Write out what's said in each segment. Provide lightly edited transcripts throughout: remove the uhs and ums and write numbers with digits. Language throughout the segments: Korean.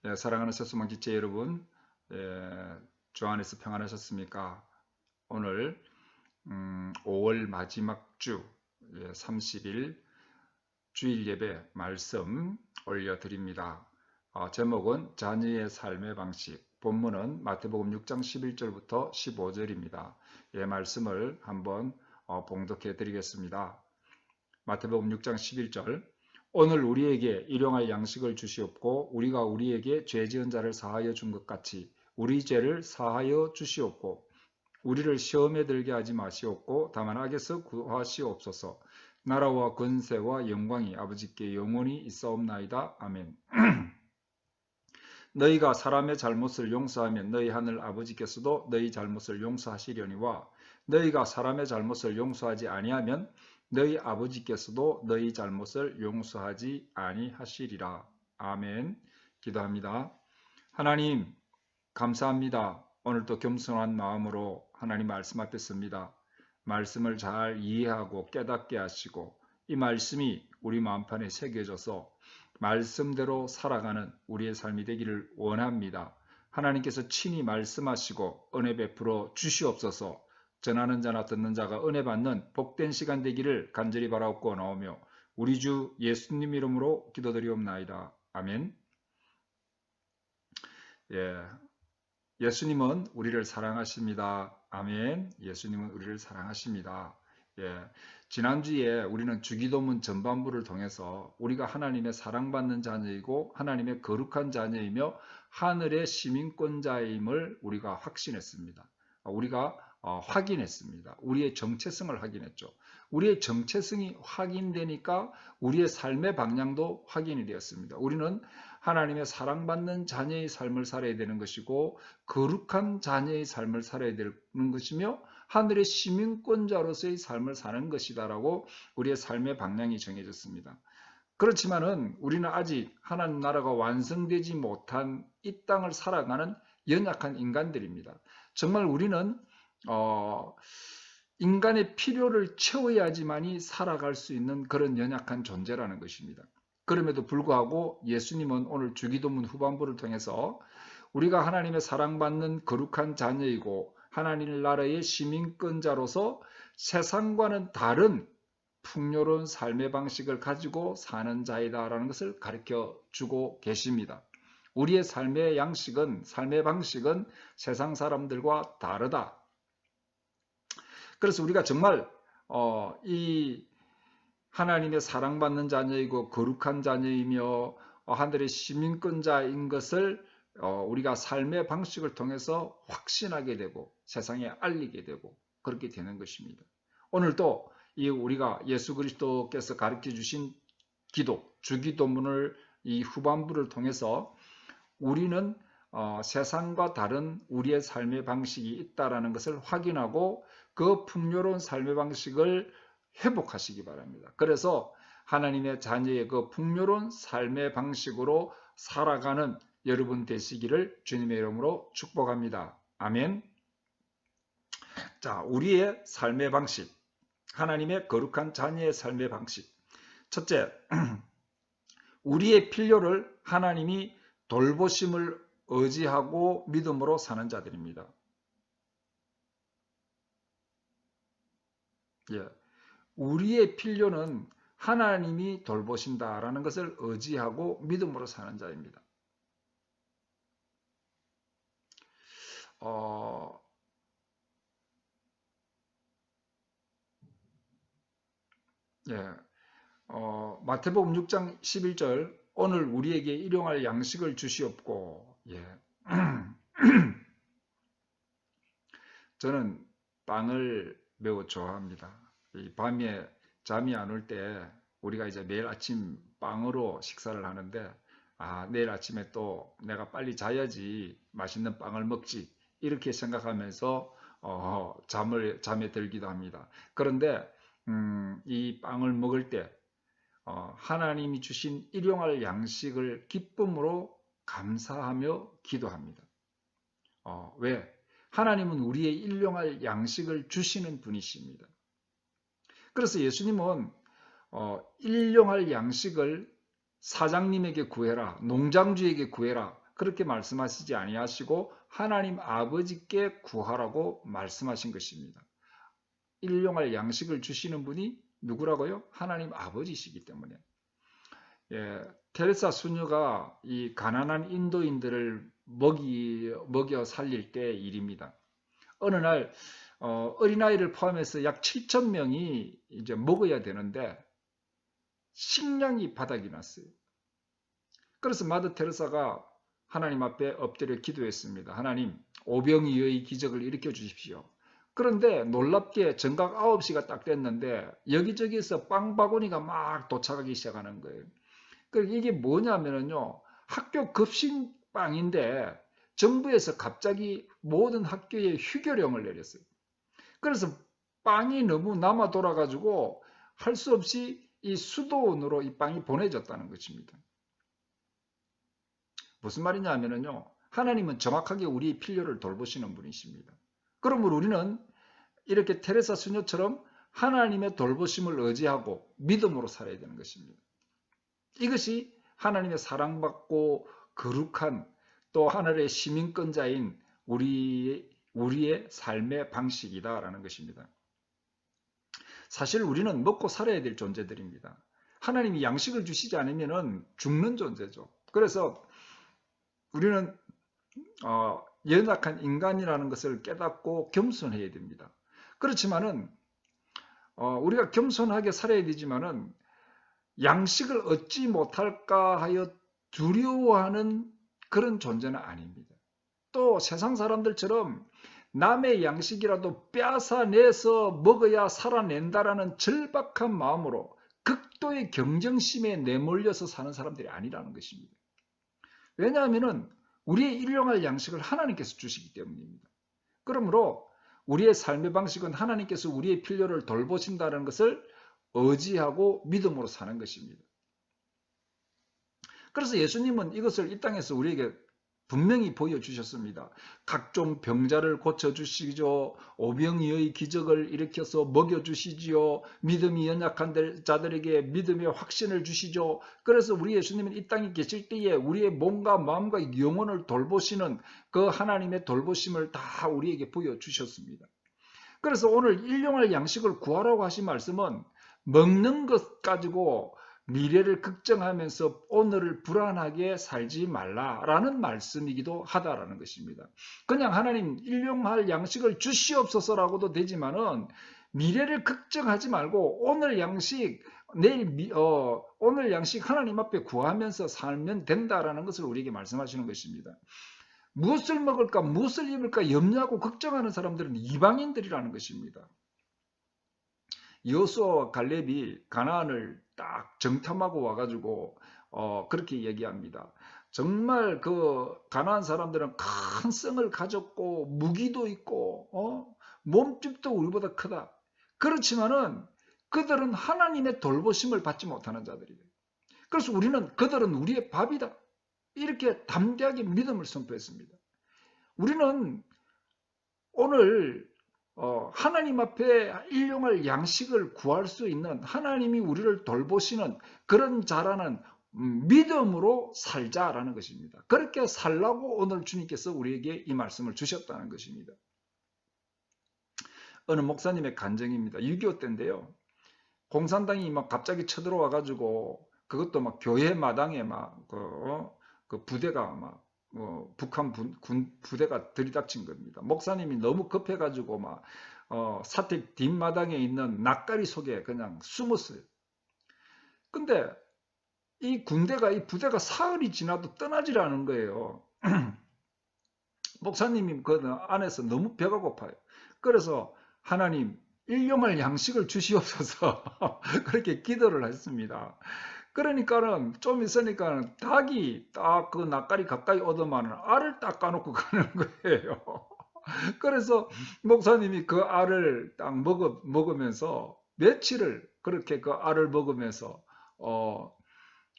사랑하는 새소망 지체 여러분, 주 안에서 평안하셨습니까? 오늘 5월 마지막 주 30일 주일 예배 말씀 올려드립니다. 제목은 자녀의 삶의 방식, 본문은 마태복음 6장 11절부터 15절입니다. 말씀을 한번 봉독해 드리겠습니다. 마태복음 6장 11절, 오늘 우리에게 일용할 양식을 주시옵고 우리가 우리에게 죄 지은 자를 사하여 준 것 같이 우리 죄를 사하여 주시옵고 우리를 시험에 들게 하지 마시옵고 다만 악에서 구하시옵소서. 나라와 권세와 영광이 아버지께 영원히 있사옵나이다. 아멘. 너희가 사람의 잘못을 용서하면 너희 하늘 아버지께서도 너희 잘못을 용서하시려니와 너희가 사람의 잘못을 용서하지 아니하면 너희 아버지께서도 너희 잘못을 용서하지 아니하시리라. 아멘. 기도합니다. 하나님 감사합니다. 오늘도 겸손한 마음으로 하나님 말씀 앞에 섭니다. 말씀을 잘 이해하고 깨닫게 하시고 이 말씀이 우리 마음판에 새겨져서 말씀대로 살아가는 우리의 삶이 되기를 원합니다. 하나님께서 친히 말씀하시고 은혜 베풀어 주시옵소서. 전하는 자나 듣는 자가 은혜 받는 복된 시간 되기를 간절히 바라옵고 나오며 우리 주 예수님 이름으로 기도드리옵나이다. 아멘. 예수님은 우리를 사랑하십니다. 아멘. 예수님은 우리를 사랑하십니다. 지난주에 우리는 주기도문 전반부를 통해서 우리가 하나님의 사랑받는 자녀이고 하나님의 거룩한 자녀이며 하늘의 시민권자임을 우리가 확신했습니다. 우리가 확인했습니다. 우리의 정체성을 확인했죠. 우리의 정체성이 확인되니까 우리의 삶의 방향도 확인이 되었습니다. 우리는 하나님의 사랑받는 자녀의 삶을 살아야 되는 것이고 거룩한 자녀의 삶을 살아야 되는 것이며 하늘의 시민권자로서의 삶을 사는 것이다라고 우리의 삶의 방향이 정해졌습니다. 그렇지만은 우리는 아직 하나님 나라가 완성되지 못한 이 땅을 살아가는 연약한 인간들입니다. 정말 우리는 인간의 필요를 채워야지만이 살아갈 수 있는 그런 연약한 존재라는 것입니다. 그럼에도 불구하고 예수님은 오늘 주기도문 후반부를 통해서 우리가 하나님의 사랑받는 거룩한 자녀이고 하나님 나라의 시민권자로서 세상과는 다른 풍요로운 삶의 방식을 가지고 사는 자이다라는 것을 가르쳐 주고 계십니다. 우리의 삶의 양식은, 삶의 방식은 세상 사람들과 다르다. 그래서 우리가 정말 이 하나님의 사랑받는 자녀이고 거룩한 자녀이며 하늘의 시민권자인 것을 우리가 삶의 방식을 통해서 확신하게 되고 세상에 알리게 되고 그렇게 되는 것입니다. 오늘도 우리가 예수 그리스도께서 가르쳐 주신 기도, 주기도문을 이 후반부를 통해서 우리는 세상과 다른 우리의 삶의 방식이 있다라는 것을 확인하고 그 풍요로운 삶의 방식을 회복하시기 바랍니다. 그래서 하나님의 자녀의 그 풍요로운 삶의 방식으로 살아가는 여러분 되시기를 주님의 이름으로 축복합니다. 아멘. 자, 우리의 삶의 방식, 하나님의 거룩한 자녀의 삶의 방식. 첫째, 우리의 필요를 하나님이 돌보심을 의지하고 믿음으로 사는 자들입니다. 우리의 필요는 하나님이 돌보신다라는 것을 의지하고 믿음으로 사는 자입니다. 마태복음 6장 11절, 오늘 우리에게 일용할 양식을 주시옵고. 저는 빵을 매우 좋아합니다. 이 밤에 잠이 안 올 때 우리가 이제 매일 아침 빵으로 식사를 하는데, 내일 아침에 또 내가 빨리 자야지 맛있는 빵을 먹지, 이렇게 생각하면서 잠에 들기도 합니다. 그런데 이 빵을 먹을 때 하나님이 주신 일용할 양식을 기쁨으로 감사하며 기도합니다. 왜? 하나님은 우리의 일용할 양식을 주시는 분이십니다. 그래서 예수님은 일용할 양식을 사장님에게 구해라, 농장주에게 구해라, 그렇게 말씀하시지 아니하시고 하나님 아버지께 구하라고 말씀하신 것입니다. 일용할 양식을 주시는 분이 누구라고요? 하나님 아버지시기 때문에. 예, 테레사 수녀가 이 가난한 인도인들을 먹여 살릴 때의 일입니다. 어느 날 어린아이를 포함해서 약 7천 명이 이제 먹어야 되는데 식량이 바닥이 났어요. 그래서 마더 테레사가 하나님 앞에 엎드려 기도했습니다. 하나님, 오병이어의 기적을 일으켜 주십시오. 그런데 놀랍게 정각 9시가 딱 됐는데 여기저기서 빵 바구니가 막 도착하기 시작하는 거예요. 이게 뭐냐면요, 학교 급식빵인데 정부에서 갑자기 모든 학교에 휴교령을 내렸어요. 그래서 빵이 너무 남아 돌아가지고 할 수 없이 이 수도원으로 이 빵이 보내졌다는 것입니다. 무슨 말이냐 하면요, 하나님은 정확하게 우리의 필요를 돌보시는 분이십니다. 그러므로 우리는 이렇게 테레사 수녀처럼 하나님의 돌보심을 의지하고 믿음으로 살아야 되는 것입니다. 이것이 하나님의 사랑받고 거룩한 또 하늘의 시민권자인 우리의 삶의 방식이다라는 것입니다. 사실 우리는 먹고 살아야 될 존재들입니다. 하나님이 양식을 주시지 않으면 죽는 존재죠. 그래서 우리는 연약한 인간이라는 것을 깨닫고 겸손해야 됩니다. 그렇지만은 우리가 겸손하게 살아야 되지만은 양식을 얻지 못할까 하여 두려워하는 그런 존재는 아닙니다. 또 세상 사람들처럼 남의 양식이라도 빼앗아내서 먹어야 살아낸다라는 절박한 마음으로 극도의 경쟁심에 내몰려서 사는 사람들이 아니라는 것입니다. 왜냐하면 우리의 일용할 양식을 하나님께서 주시기 때문입니다. 그러므로 우리의 삶의 방식은 하나님께서 우리의 필요를 돌보신다는 것을 의지하고 믿음으로 사는 것입니다. 그래서 예수님은 이것을 이 땅에서 우리에게 분명히 보여주셨습니다. 각종 병자를 고쳐주시죠. 오병이어의 기적을 일으켜서 먹여주시지요. 믿음이 연약한 자들에게 믿음의 확신을 주시죠. 그래서 우리 예수님은 이 땅에 계실 때에 우리의 몸과 마음과 영혼을 돌보시는 그 하나님의 돌보심을 다 우리에게 보여주셨습니다. 그래서 오늘 일용할 양식을 구하라고 하신 말씀은 먹는 것 가지고 미래를 걱정하면서 오늘을 불안하게 살지 말라라는 말씀이기도 하다라는 것입니다. 그냥 하나님 일용할 양식을 주시옵소서라고도 되지만은 미래를 걱정하지 말고 오늘 양식 오늘 양식 하나님 앞에 구하면서 살면 된다라는 것을 우리에게 말씀하시는 것입니다. 무엇을 먹을까 무엇을 입을까 염려하고 걱정하는 사람들은 이방인들이라는 것입니다. 여호수아와 갈렙이 가나안을 딱 정탐하고 와가지고 그렇게 얘기합니다. 정말 그 가나안 사람들은 큰 성을 가졌고 무기도 있고 몸집도 우리보다 크다. 그렇지만은 그들은 하나님의 돌보심을 받지 못하는 자들이에요. 그래서 우리는 그들은 우리의 밥이다. 이렇게 담대하게 믿음을 선포했습니다. 우리는 오늘 하나님 앞에 일용할 양식을 구할 수 있는 하나님이 우리를 돌보시는 그런 자라는 믿음으로 살자라는 것입니다. 그렇게 살라고 오늘 주님께서 우리에게 이 말씀을 주셨다는 것입니다. 어느 목사님의 간증입니다. 6.25 때인데요. 공산당이 막 갑자기 쳐들어와 가지고 그것도 막 교회 마당에 막 그 부대가 막 북한 군 부대가 들이닥친 겁니다. 목사님이 너무 급해가지고 막 사택 뒷마당에 있는 낯가리 속에 그냥 숨었어요. 근데 이 부대가 사흘이 지나도 떠나질 않은 거예요. 목사님이 그 안에서 너무 배가 고파요. 그래서 하나님 일용할 양식을 주시옵소서 그렇게 기도를 했습니다. 그러니까는 좀 있으니까 닭이 딱 그 낯가리 가까이 오더만은 알을 딱 까놓고 가는 거예요. 그래서 목사님이 그 알을 딱 먹으면서 며칠을 그렇게 그 알을 먹으면서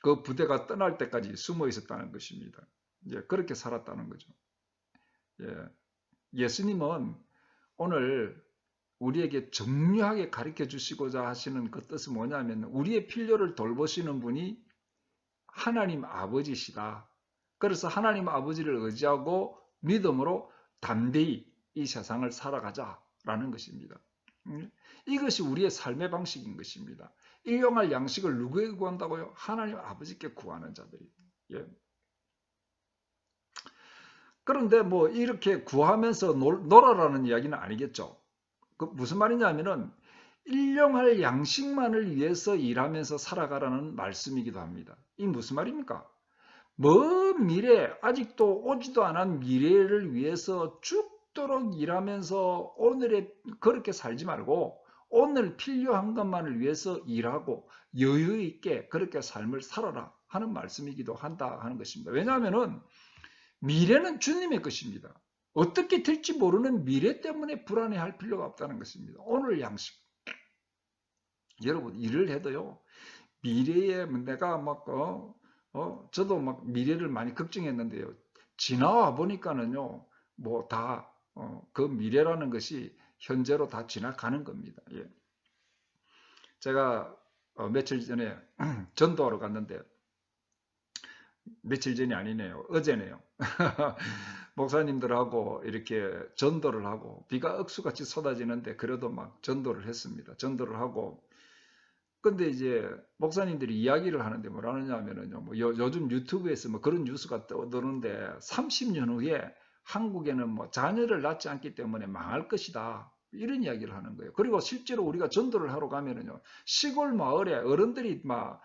그 부대가 떠날 때까지 숨어 있었다는 것입니다. 예, 그렇게 살았다는 거죠. 예, 예수님은 오늘 우리에게 정교하게 가르쳐 주시고자 하시는 그 뜻은 뭐냐면 우리의 필요를 돌보시는 분이 하나님 아버지시다. 그래서 하나님 아버지를 의지하고 믿음으로 담대히 이 세상을 살아가자라는 것입니다. 이것이 우리의 삶의 방식인 것입니다. 일용할 양식을 누구에게 구한다고요? 하나님 아버지께 구하는 자들이. 예. 그런데 뭐 이렇게 구하면서 놀아라는 이야기는 아니겠죠. 그 무슨 말이냐면은 일용할 양식만을 위해서 일하면서 살아가라는 말씀이기도 합니다. 이 무슨 말입니까? 먼 미래, 아직도 오지도 않은 미래를 위해서 죽도록 일하면서 오늘에 그렇게 살지 말고 오늘 필요한 것만을 위해서 일하고 여유 있게 그렇게 삶을 살아라 하는 말씀이기도 한다 하는 것입니다. 왜냐하면은 미래는 주님의 것입니다. 어떻게 될지 모르는 미래 때문에 불안해할 필요가 없다는 것입니다. 오늘 양식. 여러분 일을 해도요. 미래에 내가 막 저도 막 미래를 많이 걱정했는데요. 지나와 보니까는요. 뭐 다 그 미래라는 것이 현재로 다 지나가는 겁니다. 예. 제가 며칠 전에 전도하러 갔는데 며칠 전이 아니네요. 어제네요. 목사님들하고 이렇게 전도를 하고 비가 억수같이 쏟아지는데 그래도 막 전도를 했습니다. 전도를 하고 근데 이제 목사님들이 이야기를 하는데 뭐라 하느냐면요. 뭐 요즘 유튜브에서 뭐 그런 뉴스가 떠도는데 30년 후에 한국에는 뭐 자녀를 낳지 않기 때문에 망할 것이다. 이런 이야기를 하는 거예요. 그리고 실제로 우리가 전도를 하러 가면은요. 시골 마을에 어른들이 막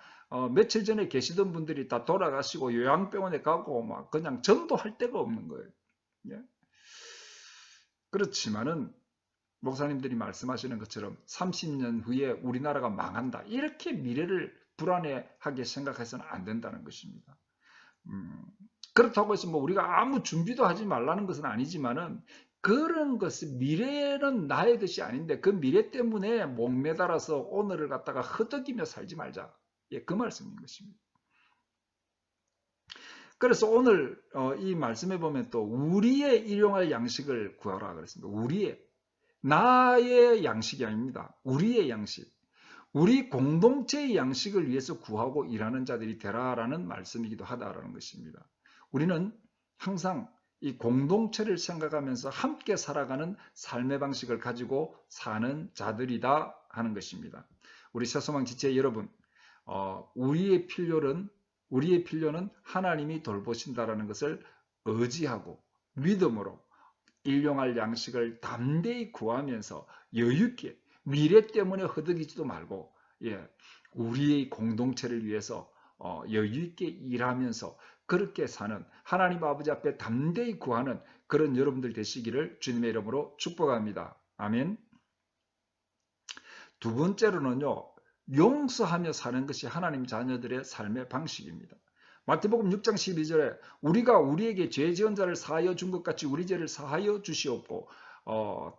며칠 전에 계시던 분들이 다 돌아가시고 요양병원에 가고 막 그냥 전도할 데가 없는 거예요. 예? 그렇지만은 목사님들이 말씀하시는 것처럼 30년 후에 우리나라가 망한다. 이렇게 미래를 불안해하게 생각해서는 안 된다는 것입니다. 그렇다고 해서 뭐 우리가 아무 준비도 하지 말라는 것은 아니지만은 그런 것은 미래는 나의 것이 아닌데 그 미래 때문에 목매달아서 오늘을 갖다가 허덕이며 살지 말자. 예, 그 말씀인 것입니다. 그래서 오늘 이 말씀에 보면 또 우리의 일용할 양식을 구하라 그랬습니다. 우리의 나의 양식이 아닙니다. 우리의 양식. 우리 공동체의 양식을 위해서 구하고 일하는 자들이 되라라는 말씀이기도 하다라는 것입니다. 우리는 항상 이 공동체를 생각하면서 함께 살아가는 삶의 방식을 가지고 사는 자들이다 하는 것입니다. 우리 새소망 지체 여러분, 우리의 필요는 하나님이 돌보신다라는 것을 의지하고 믿음으로 일용할 양식을 담대히 구하면서 여유있게 미래 때문에 허덕이지도 말고 우리의 공동체를 위해서 여유있게 일하면서 그렇게 사는 하나님 아버지 앞에 담대히 구하는 그런 여러분들 되시기를 주님의 이름으로 축복합니다. 아멘. 두 번째로는요. 용서하며 사는 것이 하나님 자녀들의 삶의 방식입니다. 마태복음 6장 12절에 우리가 우리에게 죄 지은 자를 사하여 준 것 같이 우리 죄를 사하여 주시옵고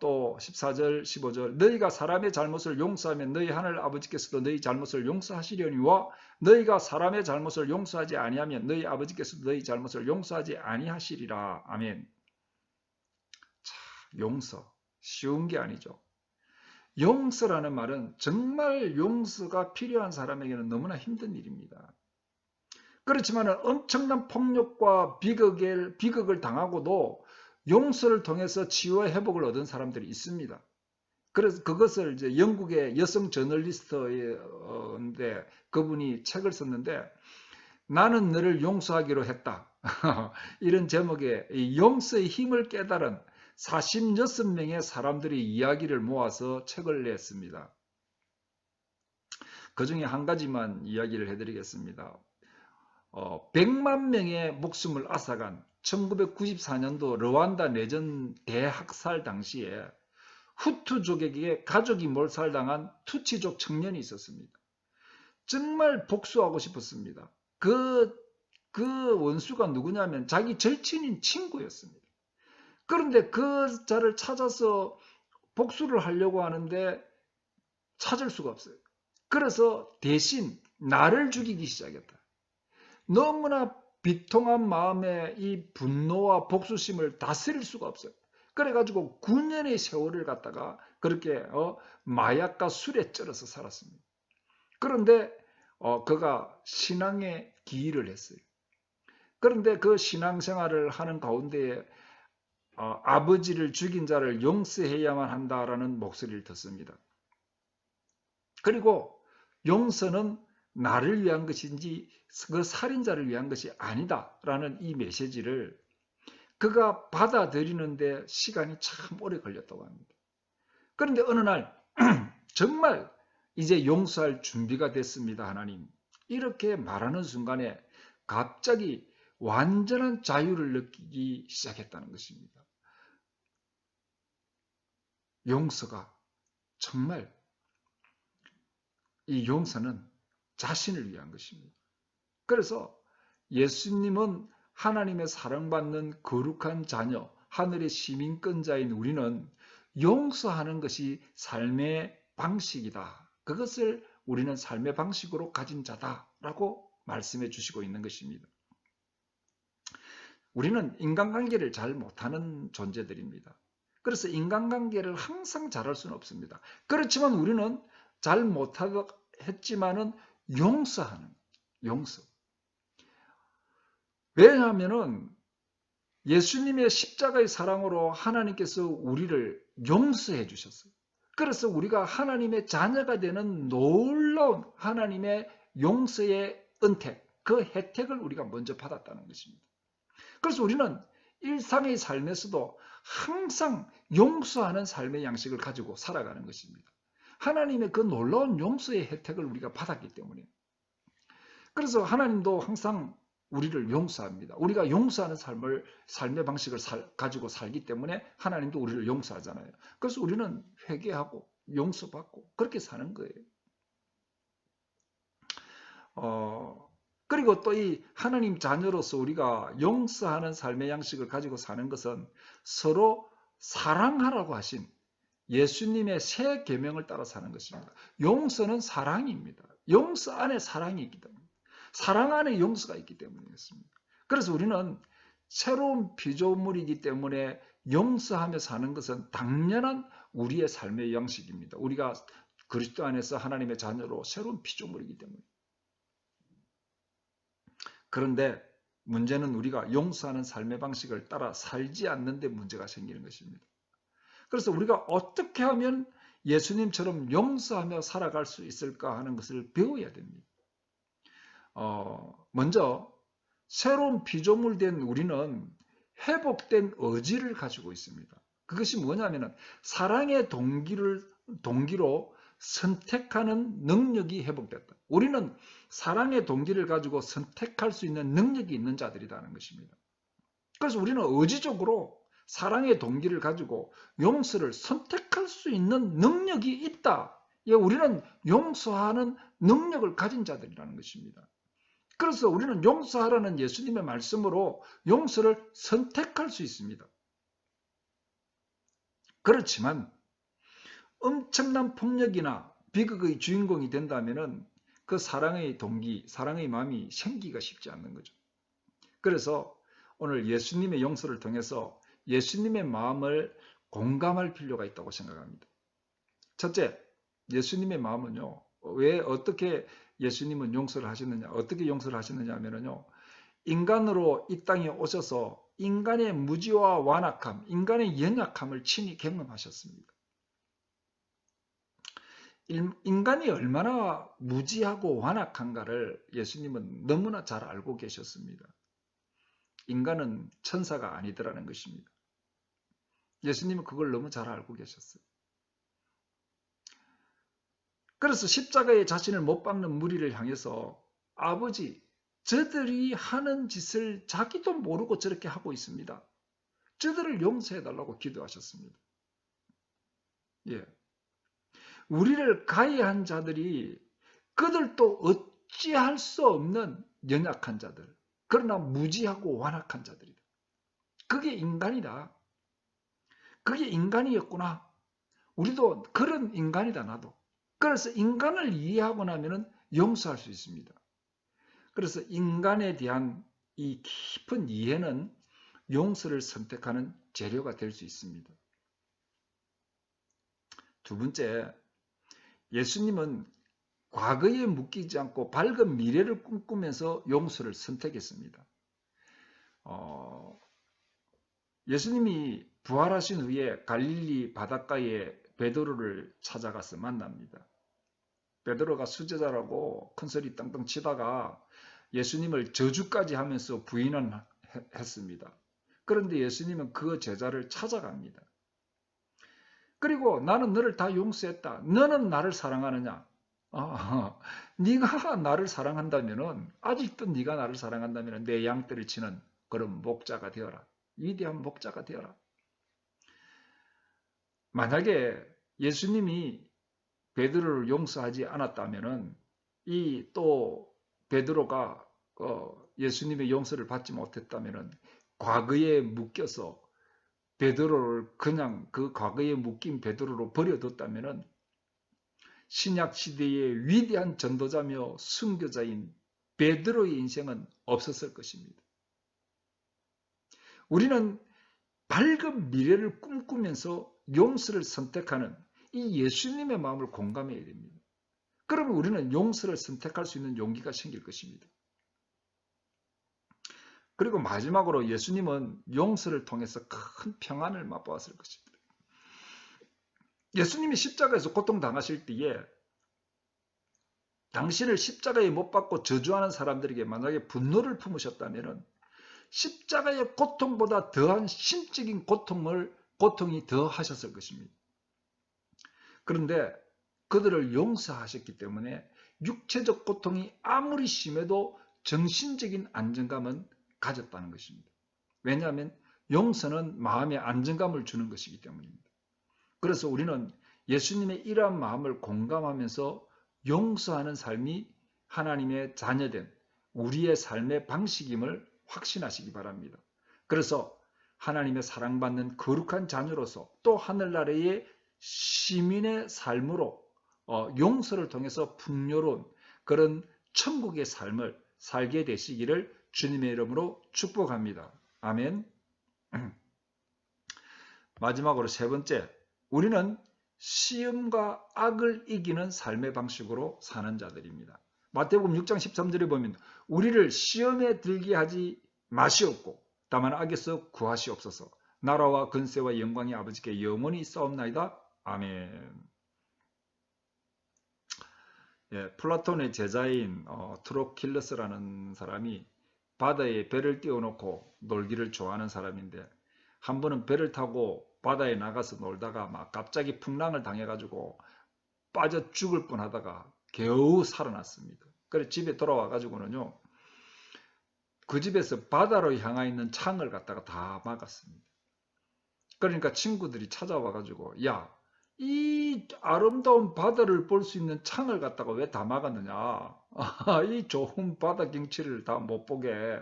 또 14절 15절 너희가 사람의 잘못을 용서하면 너희 하늘 아버지께서도 너희 잘못을 용서하시려니와 너희가 사람의 잘못을 용서하지 아니하면 너희 아버지께서도 너희 잘못을 용서하지 아니하시리라. 아멘. 자, 용서 쉬운 게 아니죠. 용서라는 말은 정말 용서가 필요한 사람에게는 너무나 힘든 일입니다. 그렇지만 엄청난 폭력과 비극을 당하고도 용서를 통해서 치유와 회복을 얻은 사람들이 있습니다. 그래서 그것을 이제 영국의 여성 저널리스트인데 그분이 책을 썼는데 나는 너를 용서하기로 했다. 이런 제목의 이 용서의 힘을 깨달은 46명의 사람들이 이야기를 모아서 책을 냈습니다. 그 중에 한 가지만 이야기를 해드리겠습니다. 100만 명의 목숨을 앗아간 1994년도 르완다 내전 대학살 당시에 후투족에게 가족이 몰살당한 투치족 청년이 있었습니다. 정말 복수하고 싶었습니다. 그 원수가 누구냐면 자기 절친인 친구였습니다. 그런데 그 자를 찾아서 복수를 하려고 하는데 찾을 수가 없어요. 그래서 대신 나를 죽이기 시작했다. 너무나 비통한 마음에 이 분노와 복수심을 다스릴 수가 없어요. 그래가지고 9년의 세월을 갖다가 그렇게 마약과 술에 쩔어서 살았습니다. 그런데 그가 신앙의 기일을 했어요. 그런데 그 신앙생활을 하는 가운데에 아버지를 죽인 자를 용서해야만 한다라는 목소리를 듣습니다. 그리고 용서는 나를 위한 것인지 그 살인자를 위한 것이 아니다라는 이 메시지를 그가 받아들이는데 시간이 참 오래 걸렸다고 합니다. 그런데 어느 날 정말 이제 용서할 준비가 됐습니다, 하나님. 이렇게 말하는 순간에 갑자기 완전한 자유를 느끼기 시작했다는 것입니다. 용서가 정말 이 용서는 자신을 위한 것입니다. 그래서 예수님은 하나님의 사랑받는 거룩한 자녀, 하늘의 시민권자인 우리는 용서하는 것이 삶의 방식이다. 그것을 우리는 삶의 방식으로 가진 자다라고 말씀해 주시고 있는 것입니다. 우리는 인간관계를 잘 못하는 존재들입니다. 그래서 인간관계를 항상 잘할 수는 없습니다. 그렇지만 우리는 잘 못하다 했지만은 용서하는, 용서. 왜냐하면은 예수님의 십자가의 사랑으로 하나님께서 우리를 용서해 주셨어요. 그래서 우리가 하나님의 자녀가 되는 놀라운 하나님의 용서의 은택, 그 혜택을 우리가 먼저 받았다는 것입니다. 그래서 우리는 일상의 삶에서도 항상 용서하는 삶의 양식을 가지고 살아가는 것입니다. 하나님의 그 놀라운 용서의 혜택을 우리가 받았기 때문에. 그래서 하나님도 항상 우리를 용서합니다. 우리가 용서하는 삶의 방식을 가지고 살기 때문에 하나님도 우리를 용서하잖아요. 그래서 우리는 회개하고 용서받고 그렇게 사는 거예요. 그리고 또 이 하나님 자녀로서 우리가 용서하는 삶의 양식을 가지고 사는 것은 서로 사랑하라고 하신 예수님의 새 계명을 따라 사는 것입니다. 용서는 사랑입니다. 용서 안에 사랑이 있기 때문에, 사랑 안에 용서가 있기 때문이었습니다. 그래서 우리는 새로운 피조물이기 때문에 용서하며 사는 것은 당연한 우리의 삶의 양식입니다. 우리가 그리스도 안에서 하나님의 자녀로 새로운 피조물이기 때문에. 그런데 문제는 우리가 용서하는 삶의 방식을 따라 살지 않는 데 문제가 생기는 것입니다. 그래서 우리가 어떻게 하면 예수님처럼 용서하며 살아갈 수 있을까 하는 것을 배워야 됩니다. 먼저 새로운 피조물 된 우리는 회복된 의지를 가지고 있습니다. 그것이 뭐냐면 사랑의 동기로 선택하는 능력이 회복됐다. 우리는 사랑의 동기를 가지고 선택할 수 있는 능력이 있는 자들이라는 것입니다. 그래서 우리는 의지적으로 사랑의 동기를 가지고 용서를 선택할 수 있는 능력이 있다. 우리는 용서하는 능력을 가진 자들이라는 것입니다. 그래서 우리는 용서하라는 예수님의 말씀으로 용서를 선택할 수 있습니다. 그렇지만 엄청난 폭력이나 비극의 주인공이 된다면 그 사랑의 동기, 사랑의 마음이 생기기가 쉽지 않는 거죠. 그래서 오늘 예수님의 용서를 통해서 예수님의 마음을 공감할 필요가 있다고 생각합니다. 첫째, 예수님의 마음은요, 어떻게 예수님은 용서를 하셨느냐, 어떻게 용서를 하셨느냐 하면요, 인간으로 이 땅에 오셔서 인간의 무지와 완악함, 인간의 연약함을 친히 경험하셨습니다. 인간이 얼마나 무지하고 완악한가를 예수님은 너무나 잘 알고 계셨습니다. 인간은 천사가 아니더라는 것입니다. 예수님은 그걸 너무 잘 알고 계셨어요. 그래서 십자가에 자신을 못 박는 무리를 향해서 아버지, 저들이 하는 짓을 자기도 모르고 저렇게 하고 있습니다. 저들을 용서해달라고 기도하셨습니다. 예. 우리를 가해한 자들이 그들도 어찌할 수 없는 연약한 자들, 그러나 무지하고 완악한 자들이다. 그게 인간이다. 그게 인간이었구나. 우리도 그런 인간이다, 나도. 그래서 인간을 이해하고 나면 용서할 수 있습니다. 그래서 인간에 대한 이 깊은 이해는 용서를 선택하는 재료가 될 수 있습니다. 두 번째, 예수님은 과거에 묶이지 않고 밝은 미래를 꿈꾸면서 용서를 선택했습니다. 예수님이 부활하신 후에 갈릴리 바닷가에 베드로를 찾아가서 만납니다. 베드로가 수제자라고 큰소리 땅땅 치다가 예수님을 저주까지 하면서 부인은 했습니다. 그런데 예수님은 그 제자를 찾아갑니다. 그리고 나는 너를 다 용서했다. 너는 나를 사랑하느냐? 네가 나를 사랑한다면은, 아직도 네가 나를 사랑한다면 내 양떼를 치는 그런 목자가 되어라. 위대한 목자가 되어라. 만약에 예수님이 베드로를 용서하지 않았다면은 이 또 베드로가 예수님의 용서를 받지 못했다면은 과거에 묶여서 베드로를 그냥 그 과거에 묶인 베드로로 버려뒀다면은 신약 시대의 위대한 전도자며 순교자인 베드로의 인생은 없었을 것입니다. 우리는 밝은 미래를 꿈꾸면서 용서를 선택하는 이 예수님의 마음을 공감해야 됩니다. 그러면 우리는 용서를 선택할 수 있는 용기가 생길 것입니다. 그리고 마지막으로 예수님은 용서를 통해서 큰 평안을 맛보았을 것입니다. 예수님이 십자가에서 고통당하실 때에 당신을 십자가에 못 박고 저주하는 사람들에게 만약에 분노를 품으셨다면 십자가의 고통보다 더한 심적인 고통이 더 하셨을 것입니다. 그런데 그들을 용서하셨기 때문에 육체적 고통이 아무리 심해도 정신적인 안정감은 가졌다는 것입니다. 왜냐하면 용서는 마음의 안정감을 주는 것이기 때문입니다. 그래서 우리는 예수님의 이러한 마음을 공감하면서 용서하는 삶이 하나님의 자녀된 우리의 삶의 방식임을 확신하시기 바랍니다. 그래서 하나님의 사랑받는 거룩한 자녀로서 또 하늘나라의 시민의 삶으로 용서를 통해서 풍요로운 그런 천국의 삶을 살게 되시기를 주님의 이름으로 축복합니다. 아멘. 마지막으로 세 번째, 우리는 시험과 악을 이기는 삶의 방식으로 사는 자들입니다. 마태복음 6장 13절에 보면 우리를 시험에 들게 하지 마시옵고 다만 악에서 구하시옵소서. 나라와 근세와 영광이 아버지께 영원히 있사옵나이다. 아멘. 플라톤의 제자인 트로킬러스라는 사람이 바다에 배를 띄워놓고 놀기를 좋아하는 사람인데 한 번은 배를 타고 바다에 나가서 놀다가 막 갑자기 풍랑을 당해가지고 빠져 죽을 뻔하다가 겨우 살아났습니다. 그래서 집에 돌아와 가지고는요, 그 집에서 바다로 향해 있는 창을 갖다가 다 막았습니다. 그러니까 친구들이 찾아와 가지고 야, 이 아름다운 바다를 볼 수 있는 창을 갖다가 왜 다 막았느냐? 이 좋은 바다 경치를 다 못 보게.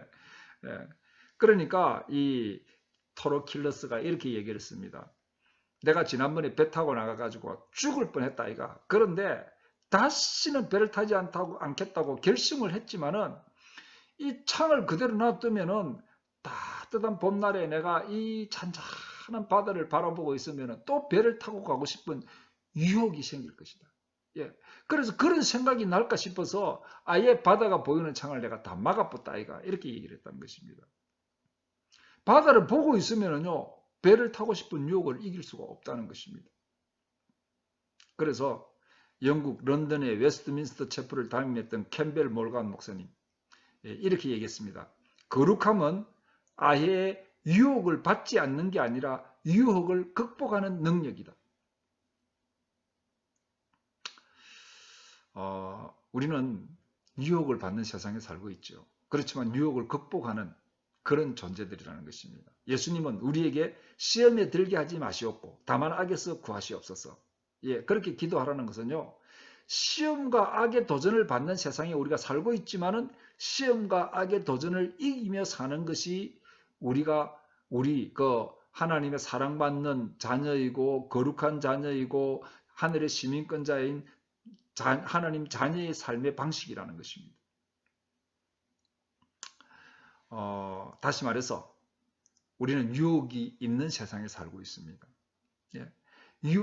그러니까 이 토로킬러스가 이렇게 얘기를 했습니다. 내가 지난번에 배 타고 나가가지고 죽을 뻔했다 이가. 그런데 다시는 배를 타지 않겠다고 결심을 했지만은 이 창을 그대로 놔두면은 따뜻한 봄날에 내가 이 잔잔한 바다를 바라보고 있으면은 또 배를 타고 가고 싶은 유혹이 생길 것이다. 그래서 그런 생각이 날까 싶어서 아예 바다가 보이는 창을 내가 다 막아붙다 아이가 이렇게 얘기를 했다는 것입니다. 바다를 보고 있으면은요, 배를 타고 싶은 유혹을 이길 수가 없다는 것입니다. 그래서 영국 런던의 웨스트민스터 체플을 담임했던 캠벨 몰간 목사님 이렇게 얘기했습니다. 거룩함은 아예 유혹을 받지 않는 게 아니라 유혹을 극복하는 능력이다. 우리는 유혹을 받는 세상에 살고 있죠. 그렇지만 유혹을 극복하는 그런 존재들이라는 것입니다. 예수님은 우리에게 시험에 들게 하지 마시옵고 다만 악에서 구하시옵소서. 그렇게 기도하라는 것은요, 시험과 악의 도전을 받는 세상에 우리가 살고 있지만은 시험과 악의 도전을 이기며 사는 것이 우리 하나님의 사랑받는 자녀이고 거룩한 자녀이고 하늘의 시민권자인 하나님 자녀의 삶의 방식이라는 것입니다. 다시 말해서 우리는 유혹이 있는 세상에 살고 있습니다.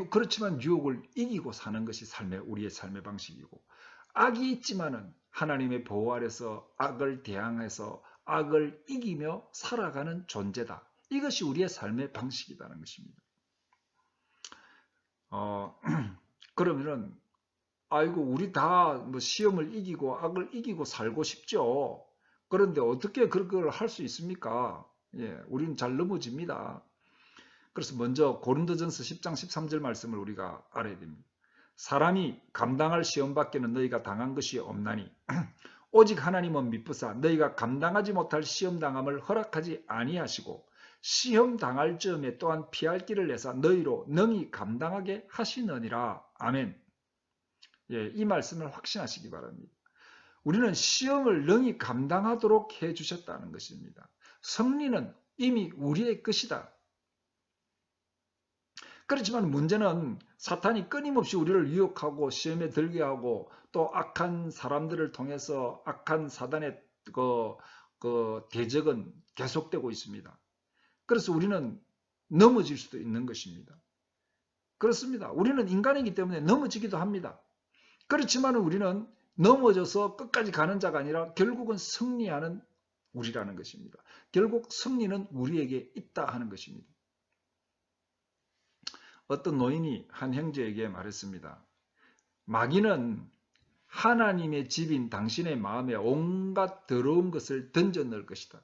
그렇지만 유혹을 이기고 사는 것이 우리의 삶의 방식이고, 악이 있지만은 하나님의 보호 아래서 악을 대항해서 악을 이기며 살아가는 존재다. 이것이 우리의 삶의 방식이라는 것입니다. 그러면은 아이고 우리 다 뭐 시험을 이기고 악을 이기고 살고 싶죠. 그런데 어떻게 그걸 할 수 있습니까? 예, 우리는 잘 넘어집니다. 그래서 먼저 고린도전서 10장 13절 말씀을 우리가 알아야 됩니다. 사람이 감당할 시험 밖에는 너희가 당한 것이 없나니 오직 하나님은 미쁘사 너희가 감당하지 못할 시험 당함을 허락하지 아니하시고 시험 당할 즈음에 또한 피할 길을 내사 너희로 능히 감당하게 하시느니라. 아멘. 예, 이 말씀을 확신하시기 바랍니다. 우리는 시험을 능히 감당하도록 해주셨다는 것입니다. 승리는 이미 우리의 것이다. 그렇지만 문제는 사탄이 끊임없이 우리를 유혹하고 시험에 들게 하고 또 악한 사람들을 통해서 악한 사단의 그 대적은 계속되고 있습니다. 그래서 우리는 넘어질 수도 있는 것입니다. 그렇습니다. 우리는 인간이기 때문에 넘어지기도 합니다. 그렇지만 우리는 넘어져서 끝까지 가는 자가 아니라 결국은 승리하는 우리라는 것입니다. 결국 승리는 우리에게 있다 하는 것입니다. 어떤 노인이 한 형제에게 말했습니다. 마귀는 하나님의 집인 당신의 마음에 온갖 더러운 것을 던져 넣을 것이다.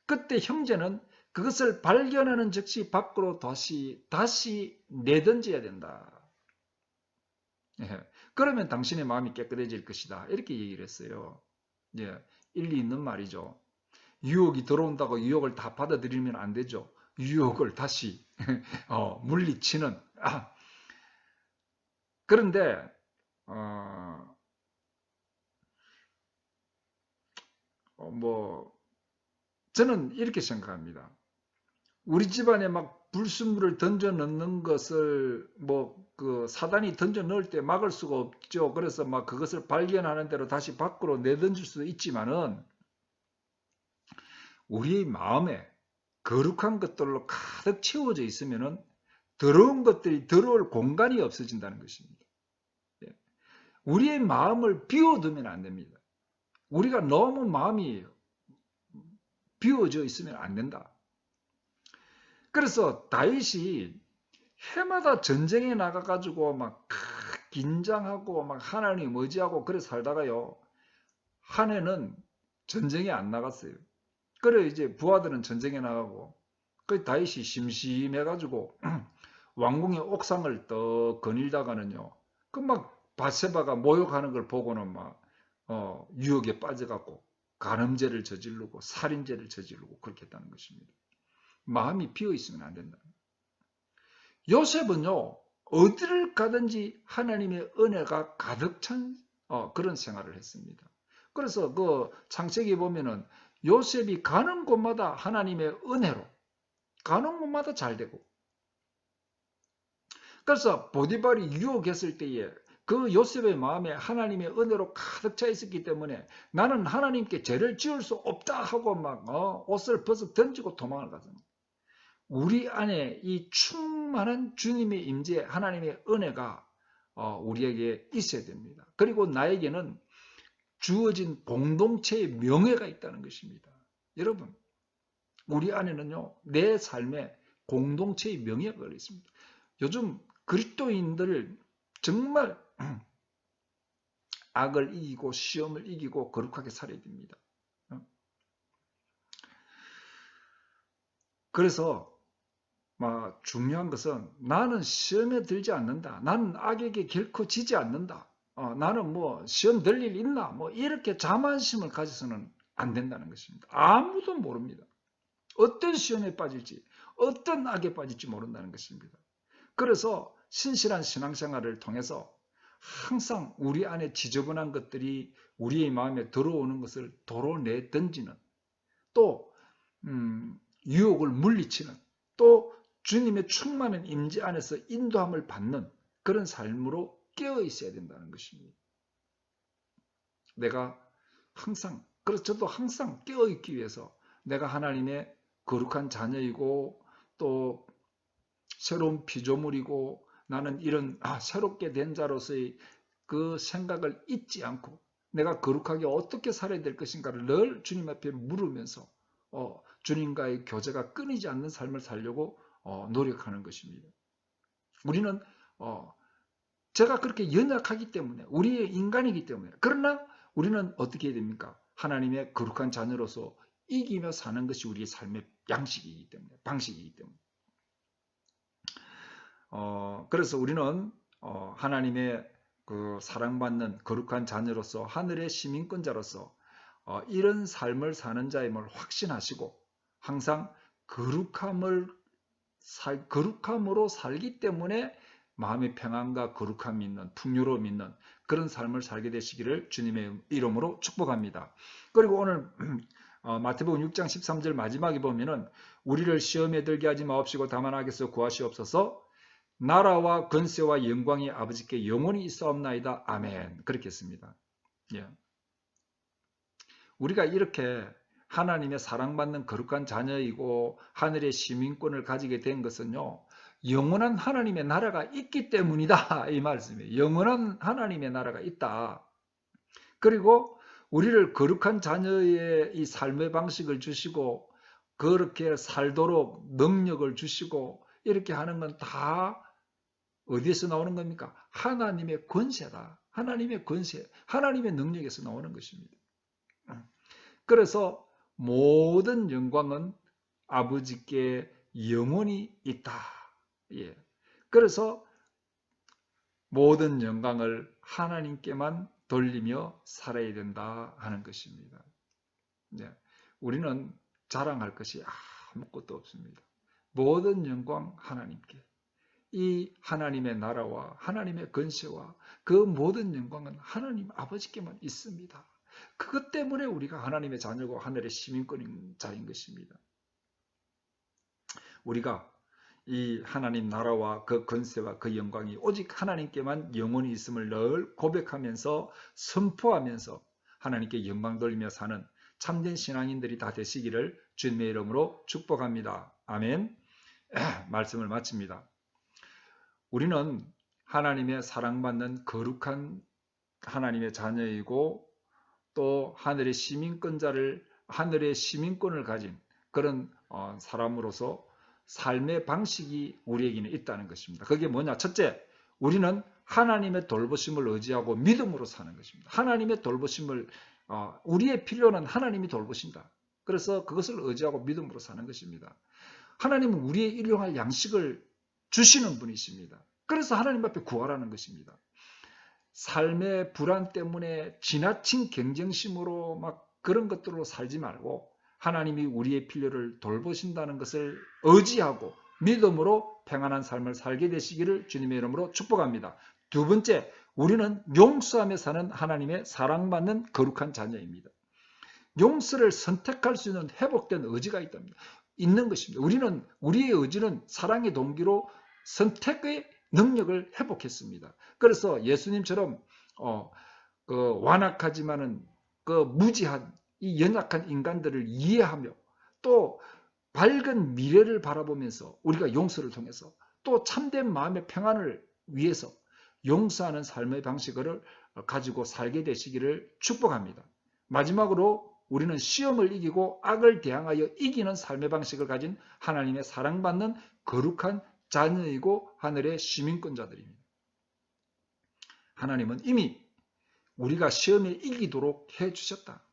그때 형제는 그것을 발견하는 즉시 밖으로 다시 내던져야 된다. 예. 그러면 당신의 마음이 깨끗해질 것이다. 이렇게 얘기를 했어요. 예. 일리 있는 말이죠. 유혹이 들어온다고 유혹을 다 받아들이면 안 되죠. 유혹을 다시 물리치는. 그런데 저는 이렇게 생각합니다. 우리 집안에 막 불순물을 던져 넣는 것을 그 사단이 던져 넣을 때 막을 수가 없죠. 그래서 막 그것을 발견하는 대로 다시 밖으로 내던질 수도 있지만은 우리의 마음에 거룩한 것들로 가득 채워져 있으면은 더러운 것들이 들어올 공간이 없어진다는 것입니다. 우리의 마음을 비워두면 안 됩니다. 우리가 너무 마음이 비워져 있으면 안 된다. 그래서 다윗이 해마다 전쟁에 나가가지고 막 긴장하고 막 하나님 의지하고 그래 살다가요. 한 해는 전쟁에 안 나갔어요. 그래 이제 부하들은 전쟁에 나가고 그 다윗이 심심해가지고 왕궁의 옥상을 떡 거닐다가는요. 그 막 바세바가 모욕하는 걸 보고는 막 유혹에 빠져갖고 간음죄를 저지르고 살인죄를 저지르고 그렇게 했다는 것입니다. 마음이 비어 있으면 안 된다. 요셉은요. 어디를 가든지 하나님의 은혜가 가득 찬 그런 생활을 했습니다. 그래서 그 창세기 보면은 요셉이 가는 곳마다 하나님의 은혜로 가는 곳마다 잘 되고 그래서 보디발이 유혹했을 때에 그 요셉의 마음에 하나님의 은혜로 가득 차 있었기 때문에 나는 하나님께 죄를 지을 수 없다 하고 막 옷을 벗어 던지고 도망을 가잖아요. 우리 안에 이 충만한 주님의 임재 하나님의 은혜가 우리에게 있어야 됩니다. 그리고 나에게는 주어진 공동체의 명예가 있다는 것입니다. 여러분 우리 안에는요 내 삶에 공동체의 명예가 걸려 있습니다. 요즘 그리스도인들 정말 악을 이기고 시험을 이기고 거룩하게 살아야 됩니다. 그래서 중요한 것은 나는 시험에 들지 않는다. 나는 악에게 결코 지지 않는다. 나는 시험 들 일 있나? 이렇게 자만심을 가져서는 안 된다는 것입니다. 아무도 모릅니다. 어떤 시험에 빠질지, 어떤 악에 빠질지 모른다는 것입니다. 그래서 신실한 신앙생활을 통해서 항상 우리 안에 지저분한 것들이 우리의 마음에 들어오는 것을 도로내 던지는 또 유혹을 물리치는 또 주님의 충만한 임재 안에서 인도함을 받는 그런 삶으로 깨어 있어야 된다는 것입니다. 내가 항상 그래서 저도 항상 깨어 있기 위해서 내가 하나님의 거룩한 자녀이고 또 새로운 피조물이고 나는 이런 새롭게 된 자로서의 그 생각을 잊지 않고 내가 거룩하게 어떻게 살아야 될 것인가를 늘 주님 앞에 물으면서 주님과의 교제가 끊이지 않는 삶을 살려고 노력하는 것입니다. 우리는 제가 그렇게 연약하기 때문에, 우리의 인간이기 때문에, 그러나 우리는 어떻게 해야 됩니까? 하나님의 거룩한 자녀로서 이기며 사는 것이 우리의 삶의 양식이기 때문에, 방식이기 때문에. 그래서 우리는 하나님의 그 사랑받는 거룩한 자녀로서, 하늘의 시민권자로서 이런 삶을 사는 자임을 확신하시고 항상 거룩함으로 살기 때문에 마음의 평안과 거룩함이 있는, 풍요로움이 있는 그런 삶을 살게 되시기를 주님의 이름으로 축복합니다. 그리고 오늘 마태복음 6장 13절 마지막에 보면은 우리를 시험에 들게 하지 마옵시고 다만 악에서 구하시옵소서. 나라와 권세와 영광이 아버지께 영원히 있사옵나이다. 아멘. 그렇게 했습니다. 예. 우리가 이렇게 하나님의 사랑받는 거룩한 자녀이고 하늘의 시민권을 가지게 된 것은요, 영원한 하나님의 나라가 있기 때문이다. 이 말씀이에요. 영원한 하나님의 나라가 있다. 그리고 우리를 거룩한 자녀의 이 삶의 방식을 주시고 그렇게 살도록 능력을 주시고 이렇게 하는 건 다 어디에서 나오는 겁니까? 하나님의 권세다. 하나님의 권세, 하나님의 능력에서 나오는 것입니다. 그래서 모든 영광은 아버지께 영원히 있다. 예. 그래서 모든 영광을 하나님께만 돌리며 살아야 된다 하는 것입니다. 예. 우리는 자랑할 것이 아무것도 없습니다. 모든 영광 하나님께. 이 하나님의 나라와 하나님의 권세와 그 모든 영광은 하나님 아버지께만 있습니다. 그것 때문에 우리가 하나님의 자녀고 하늘의 시민권인 자인 것입니다. 우리가 이 하나님 나라와 그 권세와 그 영광이 오직 하나님께만 영원히 있음을 늘 고백하면서 선포하면서 하나님께 영광 돌리며 사는 참된 신앙인들이 다 되시기를 주님의 이름으로 축복합니다. 아멘. 말씀을 마칩니다. 우리는 하나님의 사랑받는 거룩한 하나님의 자녀이고 또 하늘의 시민권을 가진 그런 사람으로서 삶의 방식이 우리에게는 있다는 것입니다. 그게 뭐냐? 첫째, 우리는 하나님의 돌보심을 의지하고 믿음으로 사는 것입니다. 하나님의 돌보심을 우리의 필요는 하나님이 돌보신다. 그래서 그것을 의지하고 믿음으로 사는 것입니다. 하나님은 우리의 일용할 양식을 주시는 분이십니다. 그래서 하나님 앞에 구하라는 것입니다. 삶의 불안 때문에 지나친 경쟁심으로 막 그런 것들로 살지 말고 하나님이 우리의 필요를 돌보신다는 것을 의지하고 믿음으로 평안한 삶을 살게 되시기를 주님의 이름으로 축복합니다. 두 번째, 우리는 용서하며 사는 하나님의 사랑받는 거룩한 자녀입니다. 용서를 선택할 수 있는 회복된 의지가 있는 것입니다. 우리의 의지는 사랑의 동기로 선택의 능력을 회복했습니다. 그래서 예수님처럼 완악하지만은 그 무지한 이 연약한 인간들을 이해하며 또 밝은 미래를 바라보면서 우리가 용서를 통해서 또 참된 마음의 평안을 위해서 용서하는 삶의 방식을 가지고 살게 되시기를 축복합니다. 마지막으로 우리는 시험을 이기고 악을 대항하여 이기는 삶의 방식을 가진 하나님의 사랑받는 거룩한 자녀이고 하늘의 시민권자들입니다. 하나님은 이미 우리가 시험에 이기도록 해주셨다.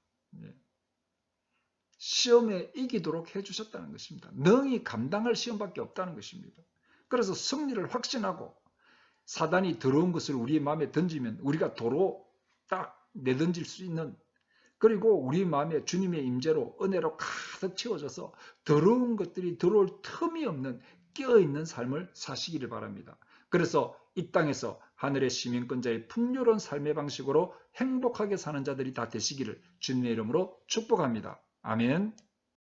시험에 이기도록 해주셨다는 것입니다. 능히 감당할 시험밖에 없다는 것입니다. 그래서 승리를 확신하고 사단이 더러운 것을 우리의 마음에 던지면 우리가 도로 딱 내던질 수 있는, 그리고 우리 마음에 주님의 임재로 은혜로 가득 채워져서 더러운 것들이 들어올 틈이 없는 깨어있는 삶을 사시기를 바랍니다. 그래서 이 땅에서 하늘의 시민권자의 풍요로운 삶의 방식으로 행복하게 사는 자들이 다 되시기를 주님의 이름으로 축복합니다. 아멘.